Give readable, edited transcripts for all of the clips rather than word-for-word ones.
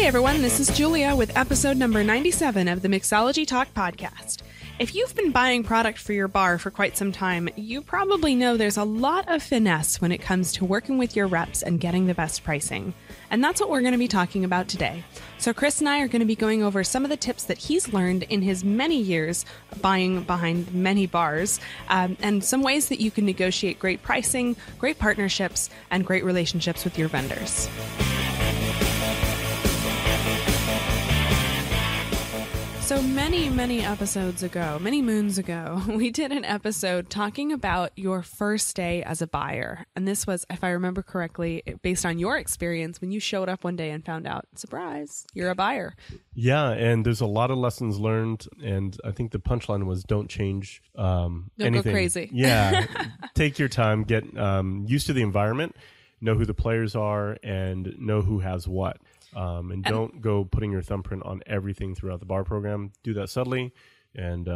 Hey everyone, this is Julia with episode number 97 of the Mixology Talk podcast. If you've been buying product for your bar for quite some time, you probably know there's a lot of finesse when it comes to working with your reps and getting the best pricing. And that's what we're going to be talking about today. So Chris and I are going to be going over some of the tips that he's learned in his many years buying behind many bars, and some ways that you can negotiate great pricing, great partnerships, and great relationships with your vendors. So many episodes ago, many moons ago, we did an episode talking about your first day as a buyer. And this was, if I remember correctly, based on your experience when you showed up one day and found out, surprise, you're a buyer. Yeah, and there's a lot of lessons learned. And I think the punchline was don't change Don't anything. go crazy. Yeah, take your time, get used to the environment, know who the players are, and know who has what. And don't go putting your thumbprint on everything throughout the bar program. Do that subtly, and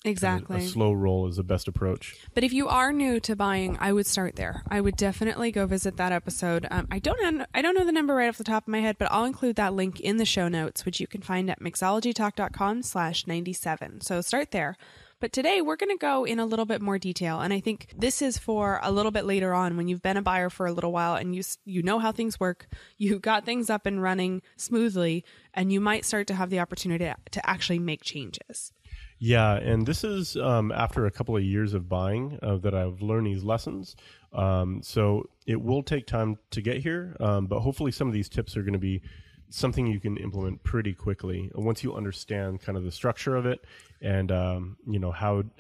exactly. A slow roll is the best approach. But if you are new to buying, I would start there. I would definitely go visit that episode. I don't know the number right off the top of my head, but I'll include that link in the show notes, which you can find at mixologytalk.com/97. So start there. But today we're going to go in a little bit more detail. And I think this is for a little bit later on when you've been a buyer for a little while and you know how things work, you got things up and running smoothly, and you might start to have the opportunity to actually make changes. Yeah, and this is after a couple of years of buying that I've learned these lessons. So it will take time to get here, but hopefully some of these tips are going to be something you can implement pretty quickly once you understand kind of the structure of it and how to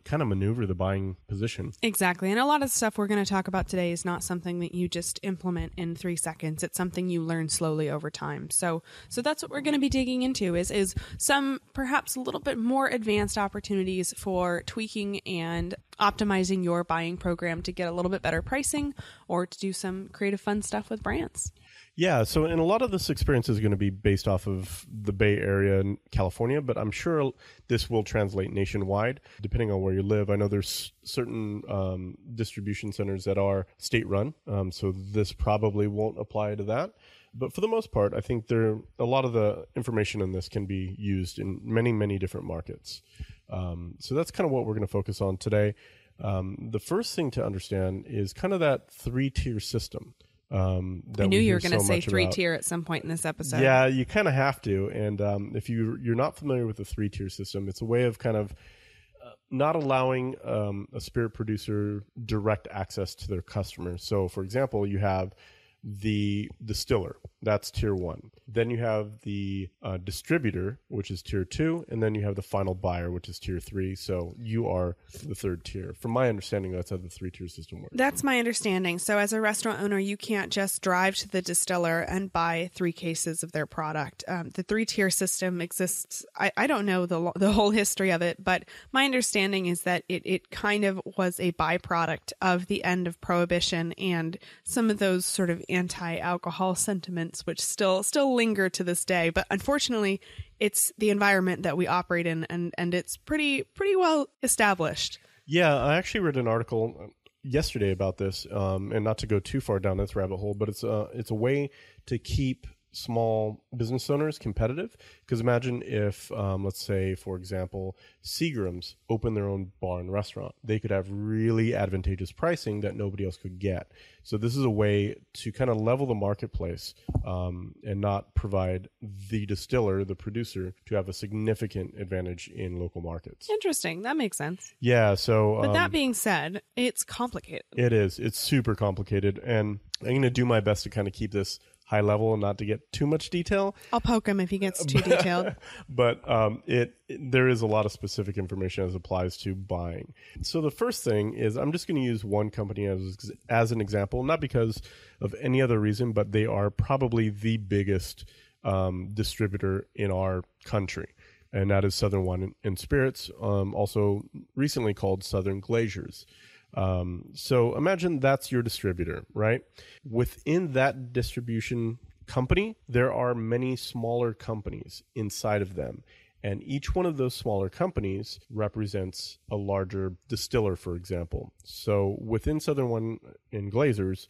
kind of maneuver the buying position. Exactly. And a lot of the stuff we're going to talk about today is not something that you just implement in 3 seconds. It's something you learn slowly over time. So that's what we're going to be digging into is some perhaps a little bit more advanced opportunities for tweaking and optimizing your buying program to get a little bit better pricing or to do some creative fun stuff with brands. Yeah, so and a lot of this experience is going to be based off of the Bay Area and California, but I'm sure this will translate nationwide, depending on where you live. I know there's certain distribution centers that are state-run, so this probably won't apply to that. But for the most part, I think a lot of the information in this can be used in many different markets. So that's kind of what we're going to focus on today. The first thing to understand is kind of that 3-tier system. I knew you were going to say 3-tier at some point in this episode. Yeah, you kind of have to. And if you're not familiar with the 3-tier system, it's a way of kind of not allowing a spirit producer direct access to their customers. So, for example, you have the distiller, that's tier 1. Then you have the distributor, which is tier 2, and then you have the final buyer, which is tier 3. So you are the 3rd tier. From my understanding, that's how the 3-tier system works. That's my understanding. So as a restaurant owner, you can't just drive to the distiller and buy 3 cases of their product. The 3-tier system exists. I don't know the whole history of it, but my understanding is that it kind of was a byproduct of the end of Prohibition and some of those sort of anti-alcohol sentiments, which still linger to this day. But unfortunately, it's the environment that we operate in, and it's pretty well established. Yeah, I actually read an article yesterday about this, and not to go too far down this rabbit hole, but it's a way to keep small business owners competitive. Because imagine if, let's say, for example, Seagram's opened their own bar and restaurant. They could have really advantageous pricing that nobody else could get. So this is a way to kind of level the marketplace and not provide the distiller, the producer, to have a significant advantage in local markets. Interesting. That makes sense. Yeah. So, but that being said, it's complicated. It is. It's super complicated. And I'm going to do my best to kind of keep this high level and not to get too much detail. I'll poke him if he gets too detailed. But there is a lot of specific information as applies to buying. So the first thing is I'm just going to use one company as an example, not because of any other reason, but they are probably the biggest distributor in our country. And that is Southern Wine and Spirits, also recently called Southern Glaziers. So imagine that's your distributor, right? Within that distribution company, there are many smaller companies inside of them. And each one of those smaller companies represents a larger distiller, for example. So within Southern Wine and Glazers,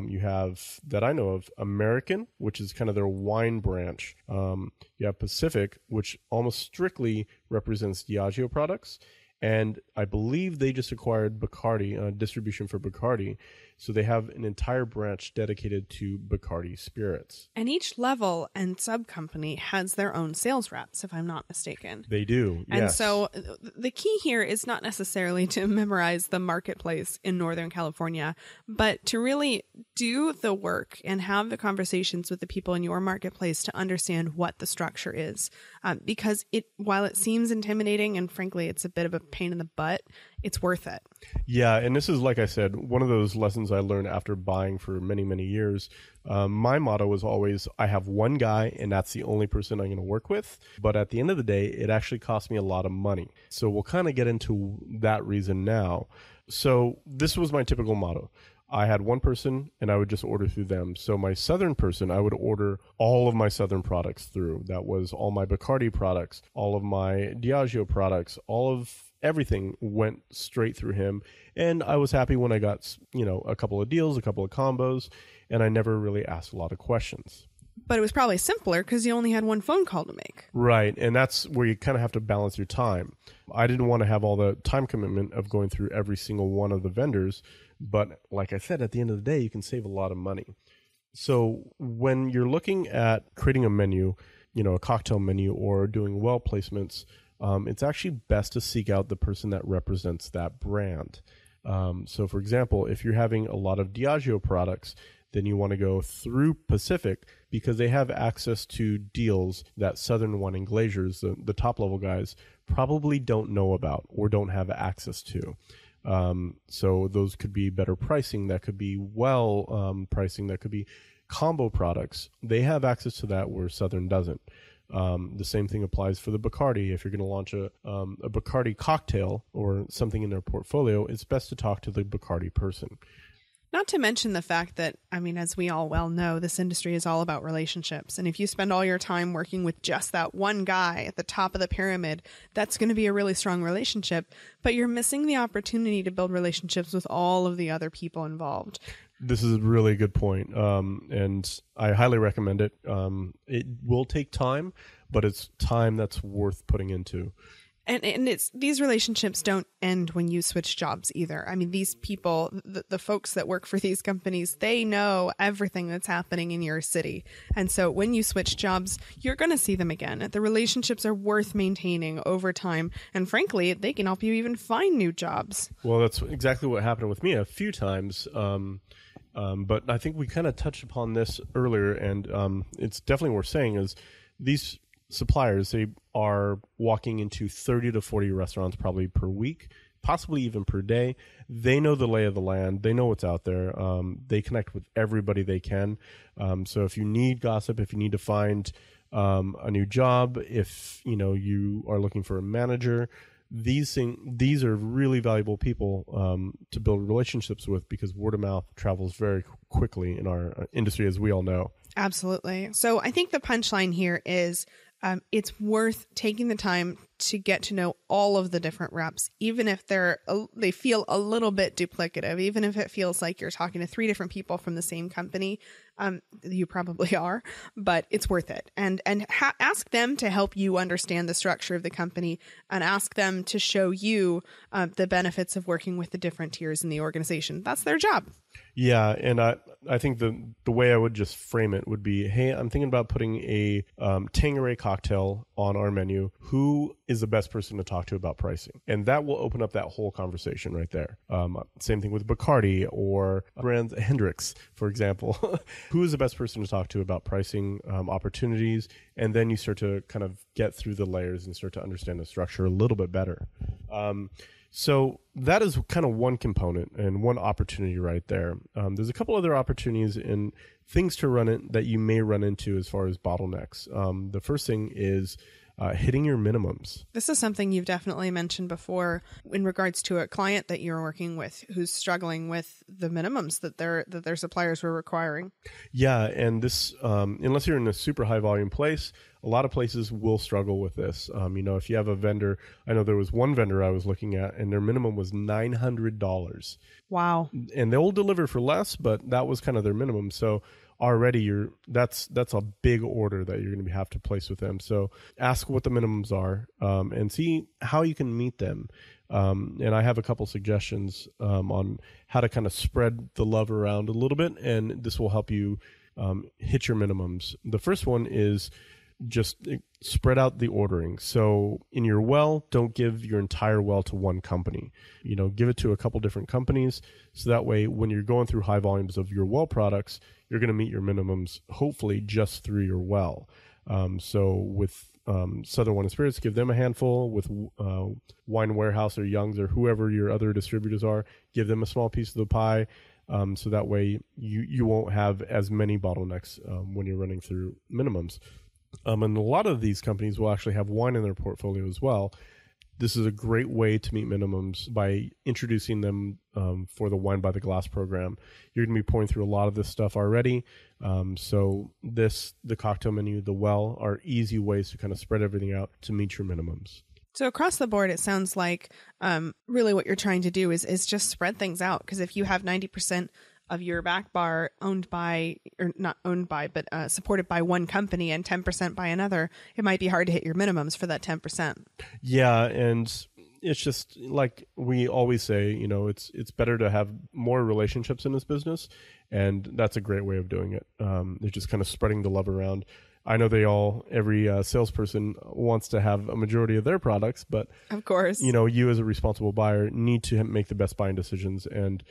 You have, that I know of, American, which is kind of their wine branch. You have Pacific, which almost strictly represents Diageo products. And I believe they just acquired Bacardi, distribution for Bacardi. So they have an entire branch dedicated to Bacardi spirits. And each level and sub-company has their own sales reps, if I'm not mistaken. They do, And yes. so the key here is not necessarily to memorize the marketplace in Northern California, but to really do the work and have the conversations with the people in your marketplace to understand what the structure is. Because while it seems intimidating and frankly, it's a bit of a pain in the butt, it's worth it. Yeah, and this is, like I said, one of those lessons I learned after buying for many, many years. My motto was always, I have one guy and that's the only person I'm going to work with. But at the end of the day, it actually cost me a lot of money. So we'll kind of get into that reason now. So this was my typical motto. I had one person and I would just order through them. So my Southern person, I would order all of my Southern products through. That was all my Bacardi products, all of my Diageo products, all of everything went straight through him. And I was happy when I got, a couple of deals, a couple of combos, and I never really asked a lot of questions. But it was probably simpler because you only had one phone call to make. Right. And that's where you kind of have to balance your time. I didn't want to have all the time commitment of going through every single one of the vendors. But like I said, at the end of the day, you can save a lot of money. So when you're looking at creating a menu, a cocktail menu or doing well placements, it's actually best to seek out the person that represents that brand. So for example, if you're having a lot of Diageo products, then you want to go through Pacific because they have access to deals that Southern Wine and Glaciers, the top level guys, probably don't know about or don't have access to. So those could be better pricing, that could be pricing, that could be combo products. They have access to that where Southern doesn't. The same thing applies for the Bacardi. If you're going to launch a Bacardi cocktail or something in their portfolio, it's best to talk to the Bacardi person. Not to mention the fact that, as we all well know, this industry is all about relationships. And if you spend all your time working with just that one guy at the top of the pyramid, that's going to be a really strong relationship. But you're missing the opportunity to build relationships with all of the other people involved. This is a really good point. And I highly recommend it. It will take time, but it's time that's worth putting into. And these relationships don't end when you switch jobs either. These people, the folks that work for these companies, they know everything that's happening in your city. And so when you switch jobs, you're going to see them again. The relationships are worth maintaining over time. And frankly, they can help you even find new jobs. Well, that's exactly what happened with me a few times. But I think we kind of touched upon this earlier, and it's definitely worth saying is these suppliers, they are walking into 30 to 40 restaurants probably per week, possibly even per day. They know the lay of the land. They know what's out there. They connect with everybody they can. So if you need gossip, if you need to find a new job, if you are looking for a manager, these are really valuable people to build relationships with because word of mouth travels very quickly in our industry, as we all know. Absolutely. So I think the punchline here is it's worth taking the time to get to know all of the different reps, even if they feel a little bit duplicative, even if it feels like you're talking to 3 different people from the same company. You probably are, but it's worth it. And ask them to help you understand the structure of the company and ask them to show you the benefits of working with the different tiers in the organization. That's their job. Yeah, and I think the way I would just frame it would be, hey, I'm thinking about putting a Tanqueray cocktail on our menu. Who is the best person to talk to about pricing? And that will open up that whole conversation right there. Same thing with Bacardi or brands Hendrix, for example. Who is the best person to talk to about pricing opportunities? And then you start to kind of get through the layers and start to understand the structure a little bit better. So that is kind of one component and one opportunity right there. There's a couple other opportunities and things to run in that you may run into as far as bottlenecks. The first thing is hitting your minimums. This is something you've definitely mentioned before in regards to a client that you're working with who's struggling with the minimums that their suppliers were requiring. Yeah, and this, unless you're in a super high volume place, a lot of places will struggle with this. If you have a vendor, I know there was one vendor I was looking at, and their minimum was $900. Wow. And they'll deliver for less, but that was kind of their minimum. So already that's a big order that you're going to have to place with them. So ask what the minimums are, and see how you can meet them. And I have a couple suggestions on how to kind of spread the love around a little bit, and this will help you hit your minimums. The first one is just spread out the ordering. So in your well, don't give your entire well to one company. Give it to a couple different companies. So that way, when you're going through high volumes of your well products, you're going to meet your minimums, hopefully just through your well. So with Southern Wine and Spirits, give them a handful. With Wine Warehouse or Young's or whoever your other distributors are, give them a small piece of the pie. So that way you won't have as many bottlenecks when you're running through minimums. And a lot of these companies will actually have wine in their portfolio as well. This is a great way to meet minimums by introducing them for the Wine by the Glass program. You're going to be pouring through a lot of this stuff already. So the cocktail menu, the well, are easy ways to kind of spread everything out to meet your minimums. So across the board, it sounds like really what you're trying to do is just spread things out. Because if you have 90% of your back bar owned by, or not owned by, but supported by one company and 10% by another, it might be hard to hit your minimums for that 10%. Yeah, and it's just like we always say, it's better to have more relationships in this business, and that's a great way of doing it. They're just kind of spreading the love around. I know every salesperson wants to have a majority of their products, but of course, you as a responsible buyer need to make the best buying decisions and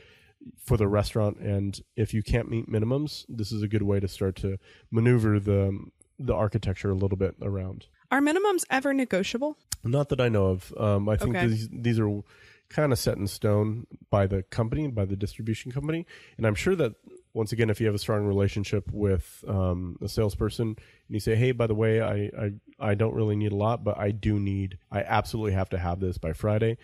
for the restaurant. And if you can't meet minimums, this is a good way to start to maneuver the architecture a little bit around. Are minimums ever negotiable? Not that I know of. I think these are kind of set in stone by the company, by the distribution company. And I'm sure that, once again, if you have a strong relationship with a salesperson and you say, hey, by the way, I don't really need a lot, but I absolutely have to have this by Friday,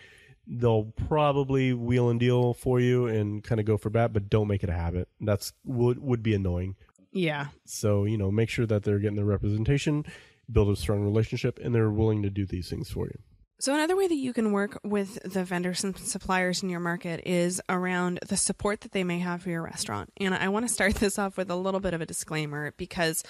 they'll probably wheel and deal for you and kind of go for that, but don't make it a habit. That's would be annoying. Yeah. So, make sure that they're getting the representation, build a strong relationship, and they're willing to do these things for you. So another way that you can work with the vendors and suppliers in your market is around the support that they may have for your restaurant. And I want to start this off with a little bit of a disclaimer, because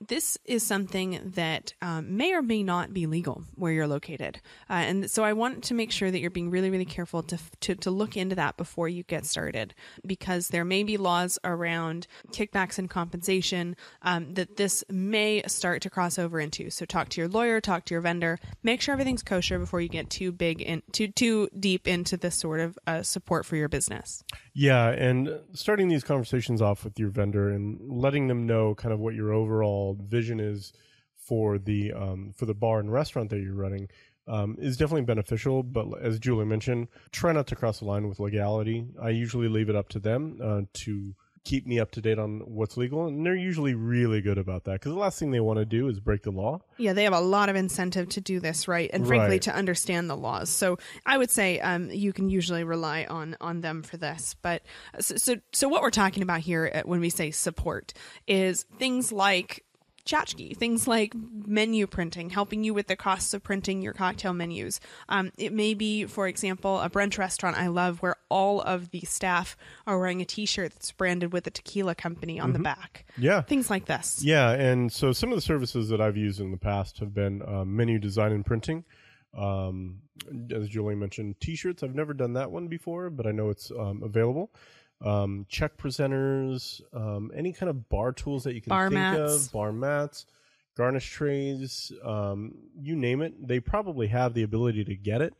this is something that may or may not be legal where you're located. And so I want to make sure that you're being really, really careful to look into that before you get started, because there may be laws around kickbacks and compensation that this may start to cross over into. So talk to your lawyer, talk to your vendor, make sure everything's kosher before you get too deep into this sort of support for your business. Yeah, and starting these conversations off with your vendor and letting them know kind of what your overall vision is for the bar and restaurant that you're running is definitely beneficial. But as Julie mentioned, try not to cross the line with legality. I usually leave it up to them to keep me up to date on what's legal, and they're usually really good about that, because the last thing they want to do is break the law. Yeah, they have a lot of incentive to do this right, and frankly to understand the laws. So I would say you can usually rely on them for this. But so what we're talking about here when we say support is things like tchotchke, things like menu printing, helping you with the costs of printing your cocktail menus. It may be, for example, a brunch restaurant I love where all of the staff are wearing a t-shirt that's branded with the tequila company on the back. Yeah. Things like this. Yeah, and so some of the services that I've used in the past have been menu design and printing. As Julie mentioned, t-shirts. I've never done that one before, but I know it's available. Check presenters, any kind of bar tools that you can of, bar mats, garnish trays, you name it. They probably have the ability to get it.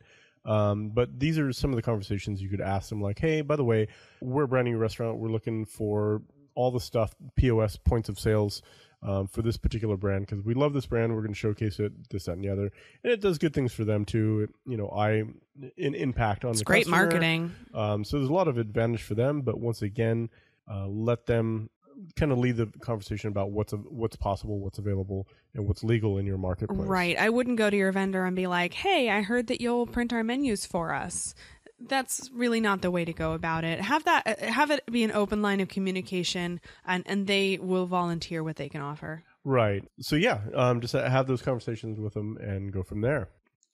But these are some of the conversations you could ask them, like, hey, by the way, we're a brand new restaurant. We're looking for all the stuff, POS, points of sales, for this particular brand, because we love this brand. We're going to showcase it, this, that, and the other. And it does good things for them too. An impact on the customer. It's great marketing. So there's a lot of advantage for them. But once again, let them kind of lead the conversation about what's possible, what's available, and what's legal in your marketplace. Right. I wouldn't go to your vendor and be like, hey, I heard that you'll print our menus for us. That's really not the way to go about it. Have it be an open line of communication, and they will volunteer what they can offer. Right. So yeah, just have those conversations with them and go from there.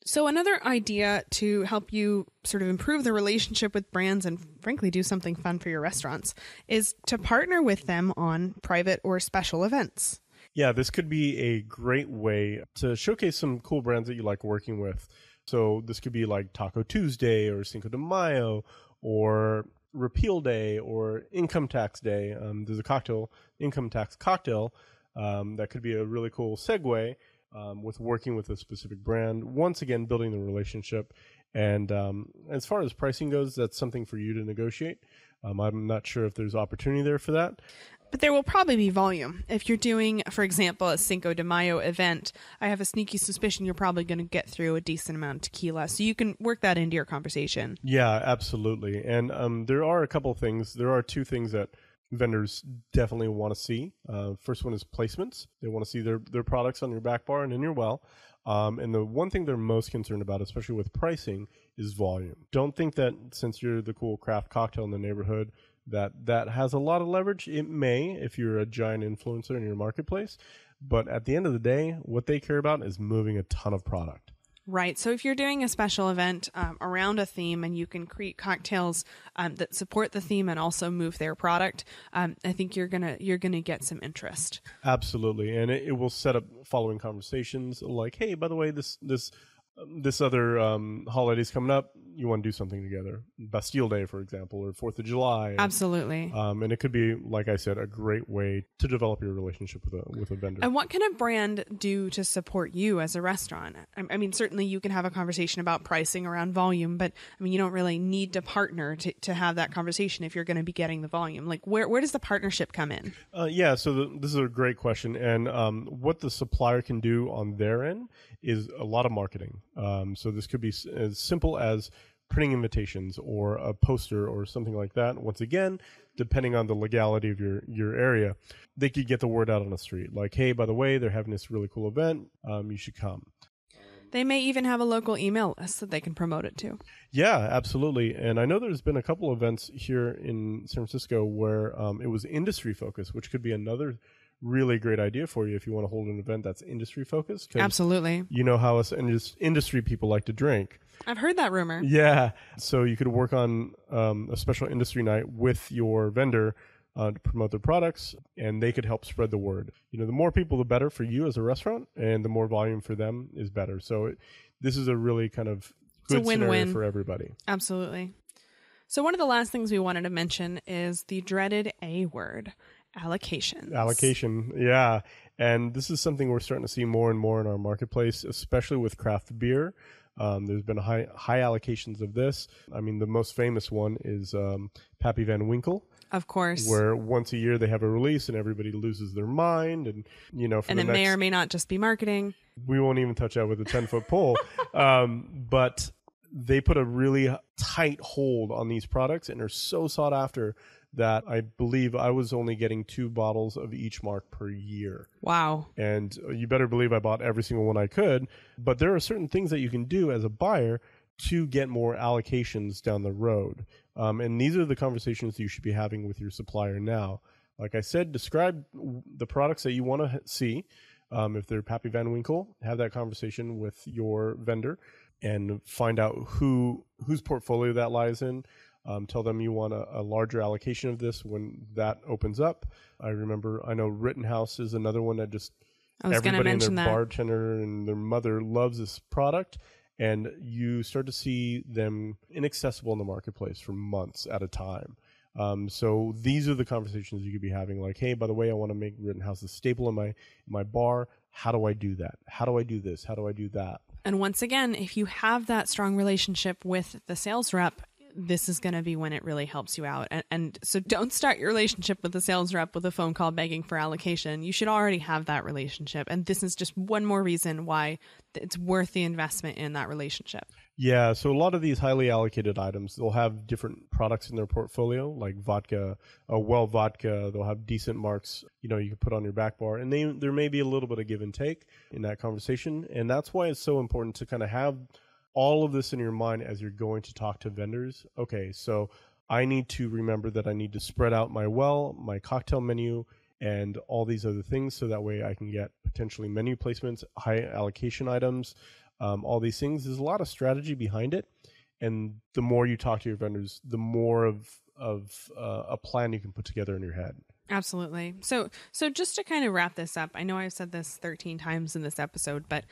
So another idea to help you sort of improve the relationship with brands and frankly do something fun for your restaurants is to partner with them on private or special events. Yeah, this could be a great way to showcase some cool brands that you like working with. So this could be like Taco Tuesday or Cinco de Mayo or Repeal Day or Income Tax Day. There's a income tax cocktail, that could be a really cool segue with working with a specific brand. Once again, building the relationship. And as far as pricing goes, that's something for you to negotiate. I'm not sure if there's opportunity there for that. But there will probably be volume. If you're doing, for example, a Cinco de Mayo event, I have a sneaky suspicion you're probably going to get through a decent amount of tequila. So you can work that into your conversation. Yeah, absolutely. And there are a couple of things. There are two things that vendors definitely want to see. First one is placements. They want to see their products on your back bar and in your well. And the one thing they're most concerned about, especially with pricing, is volume. Don't think that since you're the cool craft cocktail in the neighborhood, that has a lot of leverage. It may if you're a giant influencer in your marketplace. But at the end of the day, what they care about is moving a ton of product. Right. So if you're doing a special event around a theme and you can create cocktails that support the theme and also move their product, I think you're gonna get some interest. Absolutely, and it will set up following conversations like, hey, by the way, this other holiday's coming up. You want to do something together. Bastille Day, for example, or 4th of July. Absolutely. And it could be, like I said, a great way to develop your relationship with a vendor. And what can a brand do to support you as a restaurant? I mean, certainly you can have a conversation about pricing around volume, but I mean, you don't really need to partner to have that conversation if you're going to be getting the volume. Like, where does the partnership come in? Yeah, so this is a great question. And what the supplier can do on their end is a lot of marketing. So this could be as simple as printing invitations or a poster or something like that. Once again, depending on the legality of your area, they could get the word out on the street. Like, hey, by the way, they're having this really cool event. You should come. They may even have a local email list that they can promote it to. Yeah, absolutely. And I know there's been a couple of events here in San Francisco where it was industry focused, which could be another really great idea for you if you want to hold an event that's industry focused. Absolutely. You know how us industry people like to drink. I've heard that rumor. Yeah. So you could work on a special industry night with your vendor to promote their products, and they could help spread the word. You know, the more people, the better for you as a restaurant, and the more volume for them is better. So this is a really kind of good scenario for everybody. Absolutely. So one of the last things we wanted to mention is the dreaded A word. Allocations. Allocation, yeah. And this is something we're starting to see more and more in our marketplace, especially with craft beer. There's been high allocations of this. I mean, the most famous one is Pappy Van Winkle. Of course. Where once a year they have a release and everybody loses their mind. And, you know, and it may or may not just be marketing. We won't even touch that with a 10-foot pole. But they put a really tight hold on these products and are so sought after that I believe I was only getting 2 bottles of each mark per year. Wow. And you better believe I bought every single one I could. But there are certain things that you can do as a buyer to get more allocations down the road. And these are the conversations you should be having with your supplier now. Like I said, describe the products that you want to see. If they're Pappy Van Winkle, have that conversation with your vendor and find out whose portfolio that lies in. Tell them you want a larger allocation of this when that opens up. I know Rittenhouse is another one that just everybody and their bartender and their mother loves this product. And you start to see them inaccessible in the marketplace for months at a time. So these are the conversations you could be having. Like, hey, by the way, I want to make Rittenhouse a staple in my bar. How do I do that? How do I do this? How do I do that? And once again, if you have that strong relationship with the sales rep, this is going to be when it really helps you out. And so don't start your relationship with the sales rep with a phone call begging for allocation. You should already have that relationship. And this is just one more reason why it's worth the investment in that relationship. Yeah. So a lot of these highly allocated items, they'll have different products in their portfolio, like vodka, vodka. They'll have decent marks, you can put on your back bar. And there may be a little bit of give and take in that conversation. And that's why it's so important to kind of have all of this in your mind as you're going to talk to vendors. Okay, so I need to remember that I need to spread out my cocktail menu and all these other things, so that way I can get potentially menu placements, high allocation items, all these things. There's a lot of strategy behind it, and the more you talk to your vendors, the more of a plan you can put together in your head. Absolutely. So just to kind of wrap this up, I know I've said this 13 times in this episode, but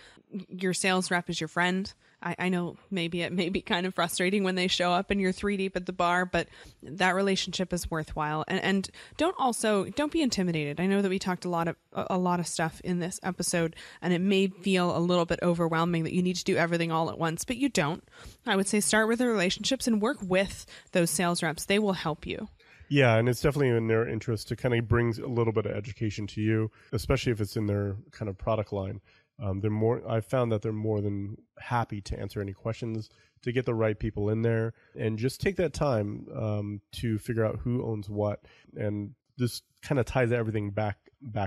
your sales rep is your friend. I know maybe it may be kind of frustrating when they show up and you're 3 deep at the bar, but that relationship is worthwhile. And don't be intimidated. I know that we talked a lot of stuff in this episode, and it may feel a little bit overwhelming that you need to do everything all at once, but you don't. I would say start with the relationships and work with those sales reps. They will help you. Yeah, and it's definitely in their interest to kind of bring a little bit of education to you, especially if it's in their kind of product line. I've found that they're more than happy to answer any questions, to get the right people in there, and just take that time to figure out who owns what. And this kind of ties everything back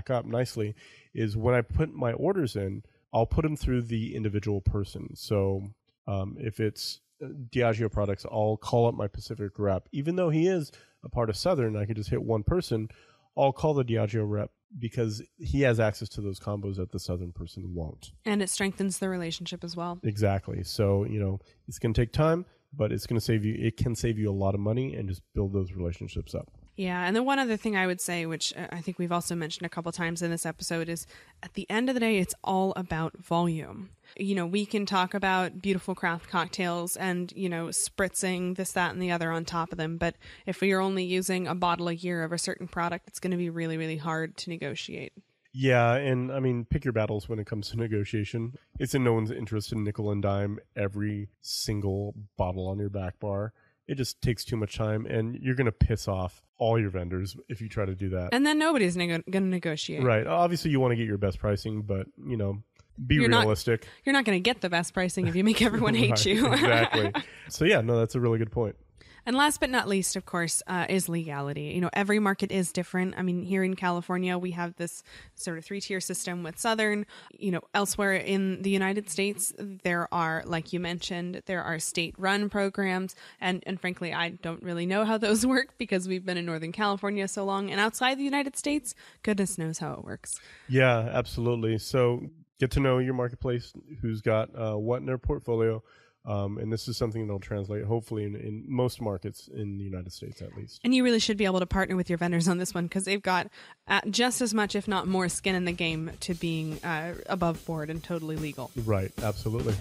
up nicely, is when I put my orders in, I'll put them through the individual person. So if it's Diageo products, I'll call up my Pacific rep. Even though he is a part of Southern, I could just hit one person. I'll call the Diageo rep because he has access to those combos that the Southern person won't. And it strengthens the relationship as well. Exactly. So, it's going to take time, but it can save you a lot of money, and just build those relationships up. Yeah. And then one other thing I would say, which I think we've also mentioned a couple times in this episode, is at the end of the day, it's all about volume. We can talk about beautiful craft cocktails and, spritzing this, that, and the other on top of them. But if you're only using a bottle a year of a certain product, it's going to be really, really hard to negotiate. Yeah, and I mean, pick your battles when it comes to negotiation. It's in no one's interest to nickel and dime every single bottle on your back bar. It just takes too much time, and you're going to piss off all your vendors if you try to do that. And then nobody's going to negotiate. Right. Obviously, you want to get your best pricing, but, be realistic. You're not going to get the best pricing if you make everyone hate Right, you. Exactly. So, yeah, no, that's a really good point. And last but not least, of course, is legality. Every market is different. I mean, here in California, we have this sort of 3-tier system with Southern. Elsewhere in the United States, there are, like you mentioned, there are state-run programs. And frankly, I don't really know how those work because we've been in Northern California so long. And outside the United States, goodness knows how it works. Yeah, absolutely. So get to know your marketplace, who's got what in their portfolio. And this is something that'll translate, hopefully, in most markets in the United States, at least. And you really should be able to partner with your vendors on this one, because they've got just as much, if not more, skin in the game to being above board and totally legal. Right. Absolutely.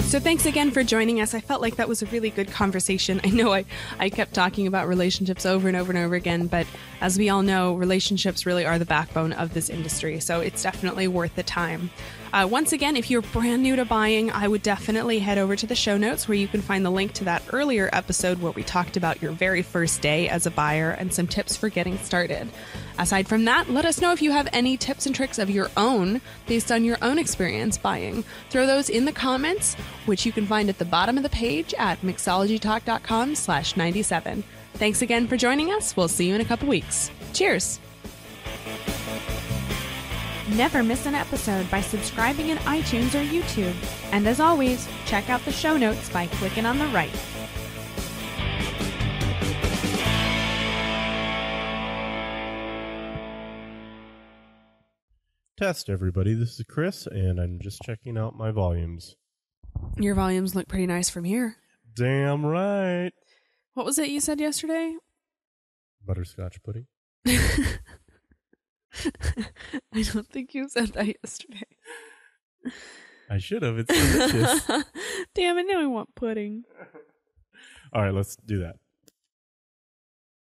So thanks again for joining us. I felt like that was a really good conversation. I know I kept talking about relationships over and over and over again, but as we all know, relationships really are the backbone of this industry. So it's definitely worth the time. Once again, if you're brand new to buying, I would definitely head over to the show notes where you can find the link to that earlier episode where we talked about your very first day as a buyer and some tips for getting started. Aside from that, let us know if you have any tips and tricks of your own based on your own experience buying. Throw those in the comments, which you can find at the bottom of the page at mixologytalk.com/97. Thanks again for joining us. We'll see you in a couple weeks. Cheers! Never miss an episode by subscribing in iTunes or YouTube. And as always, check out the show notes by clicking on the right. Test, everybody. This is Chris, and I'm just checking out my volumes. Your volumes look pretty nice from here. Damn right. What was it you said yesterday? Butterscotch pudding. I don't think you said that yesterday. I should have. It's delicious. Damn it, now I want pudding. All right, let's do that.